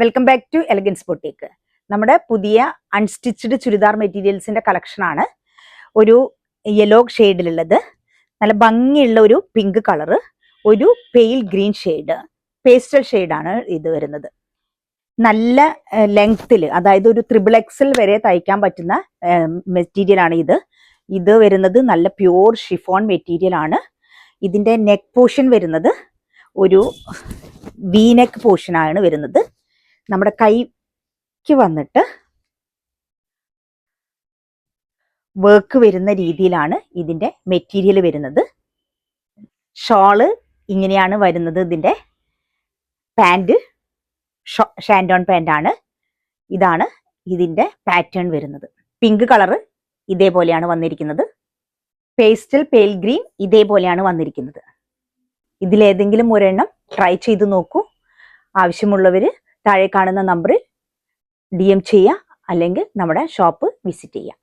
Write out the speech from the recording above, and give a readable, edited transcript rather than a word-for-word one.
Welcome back to elegance boutique. നമ്മുടെ പുതിയ unstitched churidar മെറ്റീരിയൽസിന്റെ കളക്ഷനാണ്. ഒരു യെല്ലോ ഷെയ്ഡിലുള്ളത്, നല്ല ഭംഗിയുള്ള ഒരു പിങ്ക് കളറ്, ഒരു പെയിൽ ഗ്രീൻ ഷെയ്ഡ്, പേസ്റ്റൽ ഷെയ്ഡാണ് ഇത് വരുന്നത്. നല്ല ലെങ്ത്തിൽ, അതായത് ഒരു XXL വരെ തയ്ക്കാൻ പറ്റുന്ന മെറ്റീരിയൽ ആണ് ഇത്. ഇത് വരുന്നത് നല്ല പ്യൂർ ഷിഫോൺ മെറ്റീരിയൽ ആണ്. ഇതിന്റെ നെക്ക് പോർഷൻ വരുന്നത് ഒരു വി നെക്ക് പോർഷൻ ആണ് വരുന്നത്. നമ്മുടെ കൈക്ക് വന്നിട്ട് വർക്ക് വരുന്ന രീതിയിലാണ് ഇതിന്റെ മെറ്റീരിയൽ വരുന്നത്. ഷോള് ഇങ്ങനെയാണ് വരുന്നത്. ഇതിന്റെ പാൻറ് ഷാൻഡോൺ പാൻറ് ആണ്. ഇതാണ് ഇതിന്റെ പാറ്റേൺ വരുന്നത്. പിങ്ക് കളറ് ഇതേപോലെയാണ് വന്നിരിക്കുന്നത്. പേസ്റ്റൽ പെയിൽ ഗ്രീൻ ഇതേപോലെയാണ് വന്നിരിക്കുന്നത്. ഇതിലേതെങ്കിലും ഒരെണ്ണം ട്രൈ ചെയ്ത് നോക്കൂ. ആവശ്യമുള്ളവര് താഴെ കാണുന്ന നമ്പറിൽ DM ചെയ്യുക, അല്ലെങ്കിൽ നമ്മുടെ ഷോപ്പ് വിസിറ്റ് ചെയ്യുക.